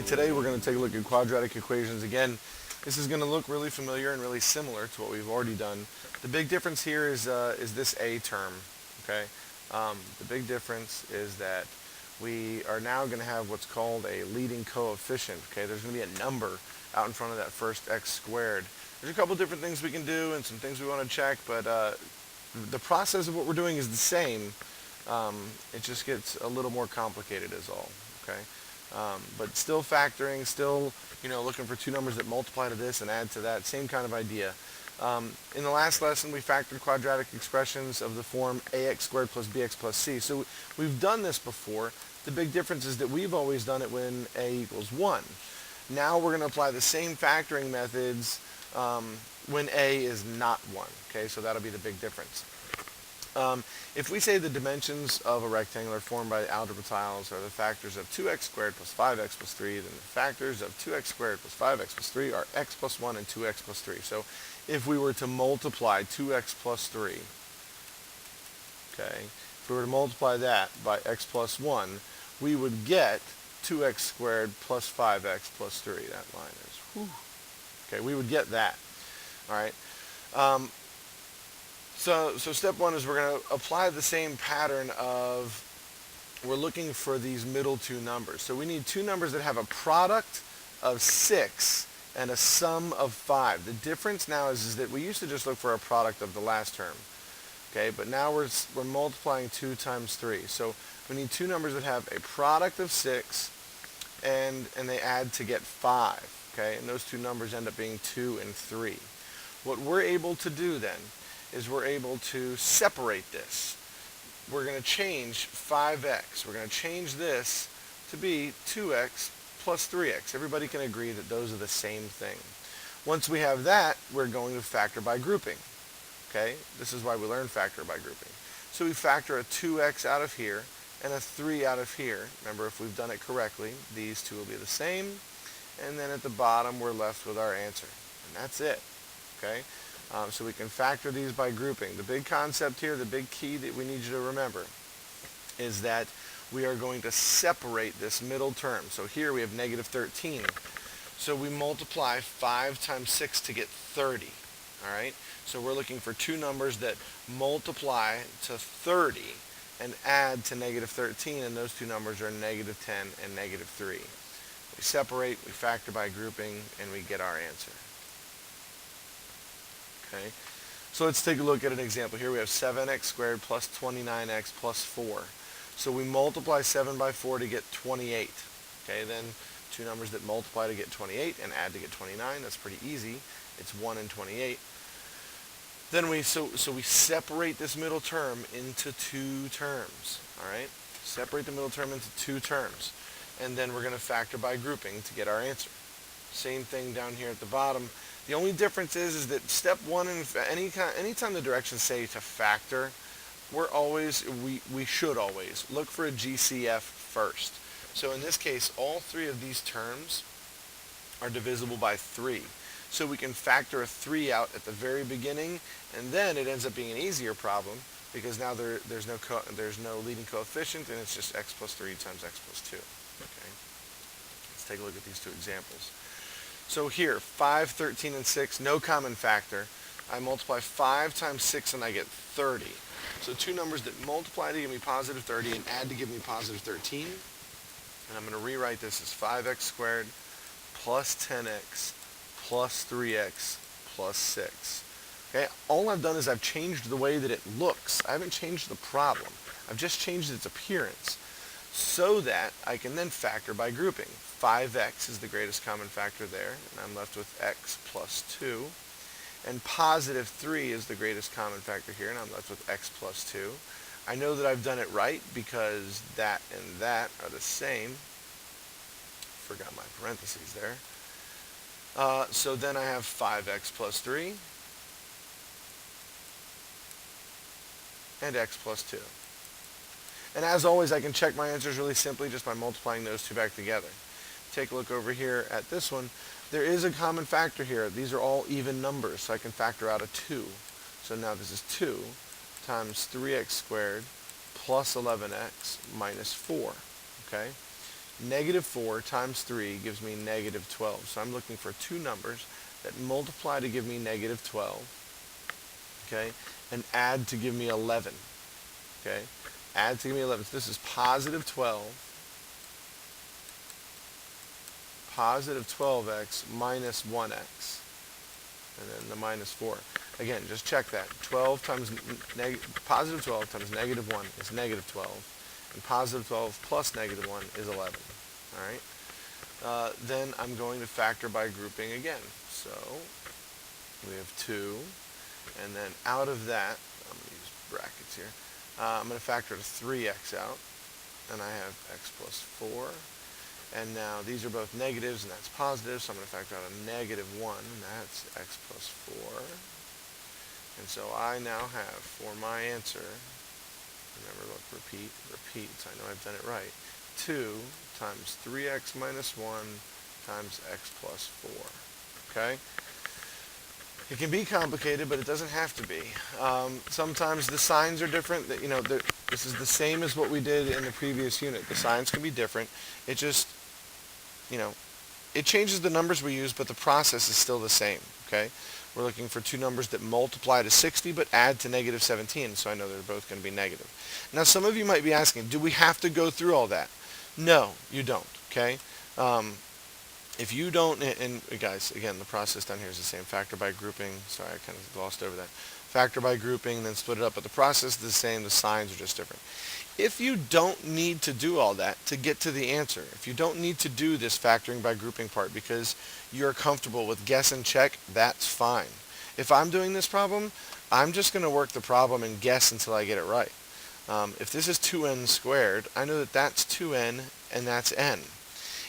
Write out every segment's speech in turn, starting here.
Alright, today we're going to take a look at quadratic equations again. This is going to look really familiar and really similar to what we've already done. The big difference here is this a term. Okay, the big difference is that we are now going to have what's called a leading coefficient. Okay, there's going to be a number out in front of that first x squared. There's a couple different things we can do and some things we want to check, but the process of what we're doing is the same. It just gets a little more complicated is all. Okay. But still factoring, still looking for two numbers that multiply to this and add to that, same kind of idea. In the last lesson we factored quadratic expressions of the form ax squared plus bx plus c. So we've done this before. The big difference is that we've always done it when a equals 1. Now we're going to apply the same factoring methods when a is not 1. Okay, so that'll be the big difference. If we say the dimensions of a rectangle are formed by the algebra tiles are the factors of 2x squared plus 5x plus 3, then the factors of 2x squared plus 5x plus 3 are x plus 1 and 2x plus 3. So if we were to multiply 2x plus 3, okay, if we were to multiply that by x plus 1, we would get 2x squared plus 5x plus 3. That line is, whew. Okay, we would get that. All right. So step one is we're going to apply the same pattern of we're looking for these middle two numbers. So we need two numbers that have a product of 6 and a sum of 5. The difference now is that we used to just look for a product of the last term. Okay, but now we're multiplying 2 times 3. So we need two numbers that have a product of 6 and they add to get 5. Okay, and those two numbers end up being 2 and 3. What we're able to do then is we're able to separate this. We're going to change 5x. We're going to change this to be 2x plus 3x. Everybody can agree that those are the same thing. Once we have that, we're going to factor by grouping. Okay? This is why we learn factor by grouping. So we factor a 2x out of here and a 3 out of here. Remember, if we've done it correctly, these two will be the same. And then at the bottom, we're left with our answer. And that's it. Okay? So we can factor these by grouping. The big concept here, the big key that we need you to remember is that we are going to separate this middle term. So here we have negative 13. So we multiply 5 times 6 to get 30. All right? So we're looking for two numbers that multiply to 30 and add to negative 13, and those two numbers are negative 10 and negative 3. We separate, we factor by grouping, and we get our answer. Okay, so let's take a look at an example. Here we have 7x squared plus 29x plus 4. So we multiply 7 by 4 to get 28. Okay, then two numbers that multiply to get 28 and add to get 29. That's pretty easy. It's 1 and 28. Then we separate this middle term into two terms. All right, separate the middle term into two terms, and then we're going to factor by grouping to get our answer. Same thing down here at the bottom. The only difference is that step one, anytime the directions say to factor, we should always look for a GCF first. So in this case, all three of these terms are divisible by 3. So we can factor a 3 out at the very beginning, and then it ends up being an easier problem because now there's no leading coefficient, and it's just x plus 3 times x plus 2. Okay. Let's take a look at these two examples. So here, 5, 13, and 6, no common factor. I multiply 5 times 6 and I get 30. So two numbers that multiply to give me positive 30 and add to give me positive 13. And I'm going to rewrite this as 5x squared plus 10x plus 3x plus 6. Okay, all I've done is I've changed the way that it looks. I haven't changed the problem. I've just changed its appearance so that I can then factor by grouping. 5x is the greatest common factor there, and I'm left with x plus 2. And positive 3 is the greatest common factor here, and I'm left with x plus 2. I know that I've done it right because that and that are the same. Forgot my parentheses there. So then I have 5x plus 3 and x plus 2. And as always, I can check my answers really simply just by multiplying those two back together. Take a look over here at this one. There is a common factor here. These are all even numbers, so I can factor out a 2. So now this is 2 times 3x squared plus 11x minus 4. Okay? Negative 4 times 3 gives me negative 12. So I'm looking for two numbers that multiply to give me negative 12, okay, and add to give me 11, okay? Add to give me 11. So this is positive 12x minus 1x, and then the minus 4. Again, just check that. Positive 12 times negative 1 is negative 12, and positive 12 plus negative 1 is 11. All right. Then I'm going to factor by grouping again. So we have 2, and then out of that, I'm going to use brackets here. I'm going to factor the 3x out, and I have x plus 4. And now these are both negatives, and that's positive, so I'm going to factor out a negative 1, and that's x plus 4. And so I now have, for my answer, remember, look, repeat, so I know I've done it right, 2 times 3x minus 1 times x plus 4. Okay? It can be complicated, but it doesn't have to be. Sometimes the signs are different. This is the same as what we did in the previous unit. The signs can be different. It just, it changes the numbers we use, but the process is still the same. Okay? We're looking for two numbers that multiply to 60 but add to negative 17, so I know they're both going to be negative. Now, some of you might be asking, do we have to go through all that? No, you don't. Okay? If you don't, and guys, again, the process down here is the same. Factor by grouping. Sorry, I kind of glossed over that. Factor by grouping, then split it up. But the process is the same. The signs are just different. If you don't need to do all that to get to the answer, if you don't need to do this factoring by grouping part because you're comfortable with guess and check, that's fine. If I'm doing this problem, I'm just going to work the problem and guess until I get it right. If this is 2n squared, I know that that's 2n and that's n.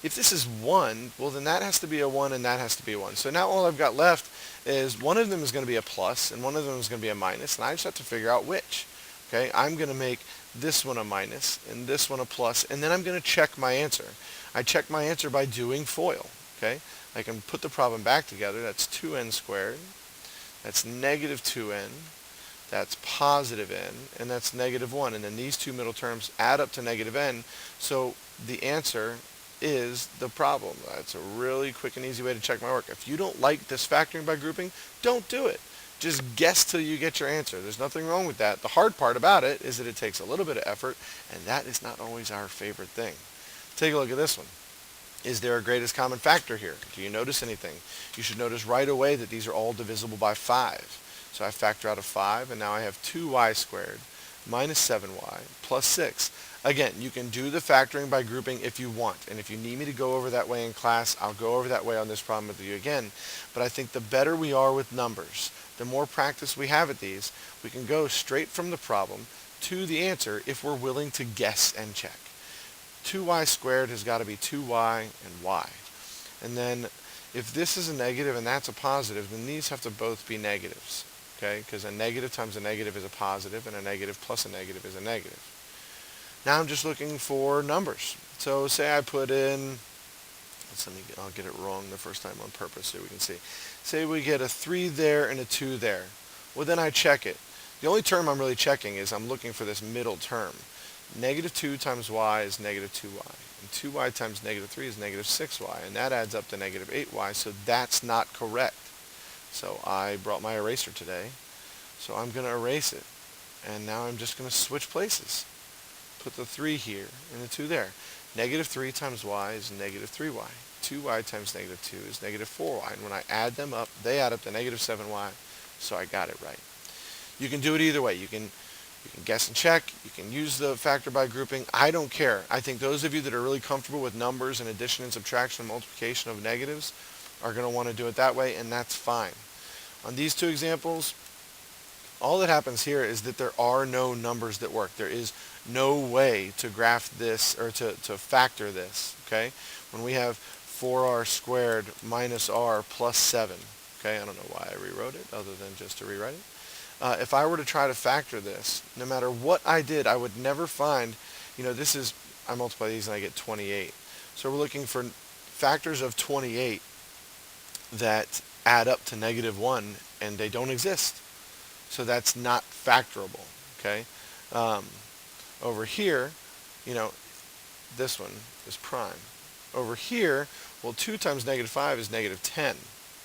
If this is 1, well then that has to be a 1 and that has to be a 1. So now all I've got left is one of them is going to be a plus and one of them is going to be a minus, and I just have to figure out which. Okay, I'm going to make this one a minus and this one a plus, and then I'm going to check my answer. I check my answer by doing FOIL. Okay, I can put the problem back together. That's 2n squared, that's negative 2n, that's positive n, and that's negative 1. And then these two middle terms add up to negative n, so the answer is the problem. That's a really quick and easy way to check my work. If you don't like this factoring by grouping, don't do it. Just guess till you get your answer. There's nothing wrong with that. The hard part about it is that it takes a little bit of effort, and that is not always our favorite thing. Take a look at this one. Is there a greatest common factor here? Do you notice anything? You should notice right away that these are all divisible by 5. So I factor out a 5, and now I have 2y squared minus 7y plus 6. Again, you can do the factoring by grouping if you want, and if you need me to go over that way in class, I'll go over that way on this problem with you again. But I think the better we are with numbers, the more practice we have at these, we can go straight from the problem to the answer if we're willing to guess and check. 2y squared has got to be 2y and y. And then if this is a negative and that's a positive, then these have to both be negatives. Okay? Because a negative times a negative is a positive, and a negative plus a negative is a negative. Now I'm just looking for numbers. So say I put in, I'll get it wrong the first time on purpose so we can see. Say we get a 3 there and a 2 there. Well, then I check it. The only term I'm really checking is I'm looking for this middle term. Negative 2 times y is negative 2y. And 2y times negative 3 is negative 6y. And that adds up to negative 8y, so that's not correct. So I brought my eraser today. So I'm going to erase it. And now I'm just going to switch places. Put the 3 here and the 2 there. Negative 3 times y is negative 3y. 2y times negative 2 is negative 4y. And when I add them up, they add up to negative 7y. So I got it right. You can do it either way. You can guess and check. You can use the factor by grouping. I don't care. I think those of you that are really comfortable with numbers and addition and subtraction and multiplication of negatives are going to want to do it that way, and that's fine. On these two examples, all that happens here is that there are no numbers that work. There is no way to graph this or to factor this. Okay? When we have 4r squared minus r plus 7. Okay? I don't know why I rewrote it other than just to rewrite it. If I were to try to factor this, no matter what I did, I would never find, this is, I multiply these and I get 28. So we're looking for factors of 28 that add up to negative 1, and they don't exist. So that's not factorable. Okay? Over here, this one is prime. Over here, well, 2 times negative 5 is negative 10.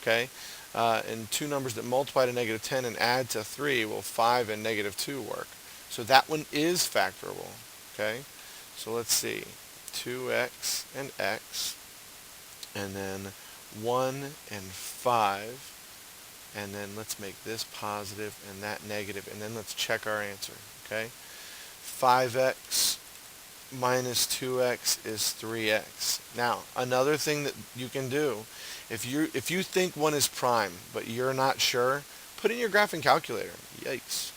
Okay? And two numbers that multiply to negative 10 and add to 3, well, 5 and negative 2 work. So that one is factorable. Okay? So let's see. 2x and x, and then 1 and 5, and then let's make this positive and that negative, and then let's check our answer. Okay? 5x minus 2x is 3x. Now, another thing that you can do, if you think one is prime, but you're not sure, put in your graphing calculator. Yikes.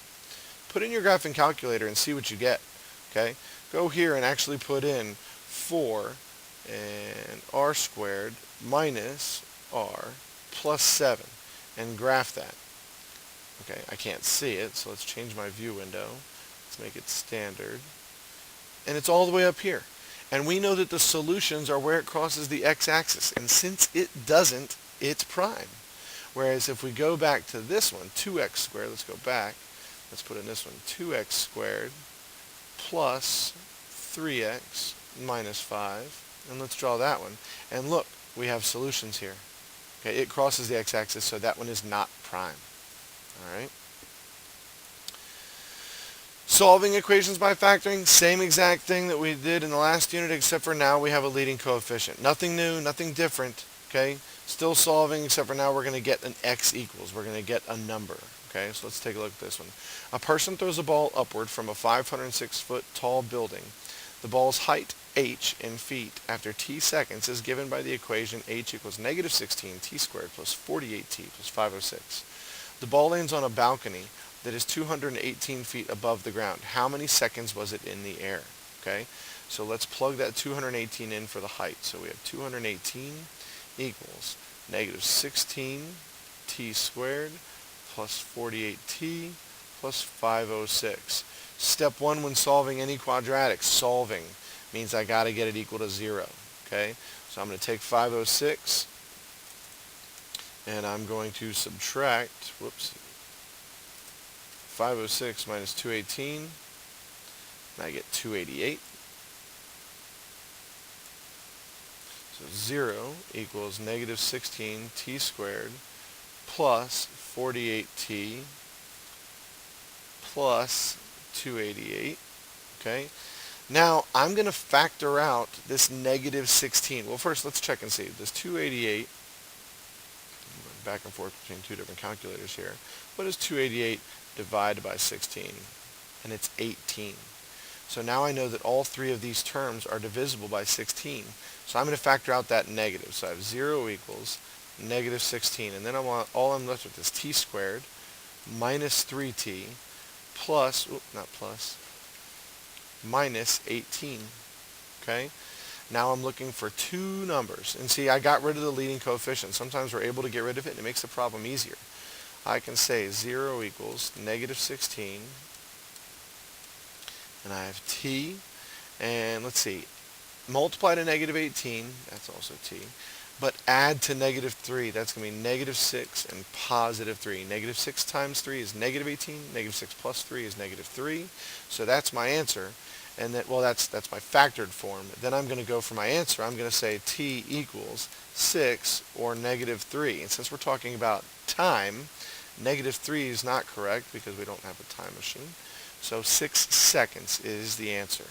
Put in your graphing calculator and see what you get. Okay? Go here and actually put in 4 and r squared minus r plus 7 and graph that. Okay, I can't see it, so let's change my view window. Let's make it standard. And it's all the way up here. And we know that the solutions are where it crosses the x-axis. And since it doesn't, it's prime. Whereas if we go back to this one, 2x squared, let's go back. Let's put in this one, 2x squared plus 3x minus 5. And let's draw that one. And look, we have solutions here. Okay, it crosses the x-axis, so that one is not prime. All right. Solving equations by factoring, same exact thing that we did in the last unit, except for now we have a leading coefficient. Nothing new, nothing different. Okay, still solving, except for now we're going to get an x equals. We're going to get a number. Okay, so let's take a look at this one. A person throws a ball upward from a 506-foot tall building. The ball's height, h, in feet, after t seconds is given by the equation h equals negative 16 t squared plus 48t plus 506. The ball lands on a balcony that is 218 feet above the ground. How many seconds was it in the air? Okay, so let's plug that 218 in for the height. So we have 218 equals negative 16 t squared plus 48t plus 506. Step 1 when solving any quadratic, solving means I got to get it equal to 0. Okay, so I'm going to take 506 and I'm going to subtract, 506 minus 218, and I get 288. So 0 equals negative 16 t squared plus 48t plus 288. Okay. Now I'm going to factor out this negative 16. Well, first let's check and see. This 288, I'm going back and forth between two different calculators here. What is 288 divided by 16? And it's 18. So now I know that all three of these terms are divisible by 16. So I'm going to factor out that negative. So I have 0 equals negative 16. And then all I'm left with is t squared minus 3t plus, not plus, minus 18. Okay? Now I'm looking for two numbers. And see, I got rid of the leading coefficient. Sometimes we're able to get rid of it and it makes the problem easier. I can say 0 equals negative 16. And I have t. And let's see. Multiply to negative 18. That's also t. But add to negative 3. That's going to be negative 6 and positive 3. Negative 6 times 3 is negative 18. Negative 6 plus 3 is negative 3. So that's my answer. And that, well, that's my factored form. Then I'm going to go for my answer. I'm going to say t equals 6 or negative 3. And since we're talking about time, negative 3 is not correct because we don't have a time machine. So 6 seconds is the answer.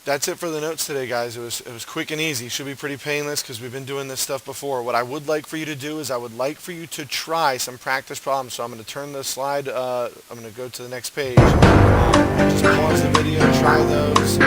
That's it for the notes today, guys. It was quick and easy. Should be pretty painless because we've been doing this stuff before. What I would like for you to do is I would like for you to try some practice problems. So I'm going to turn the slide, I'm going to go to the next page. Just pause the video, try those.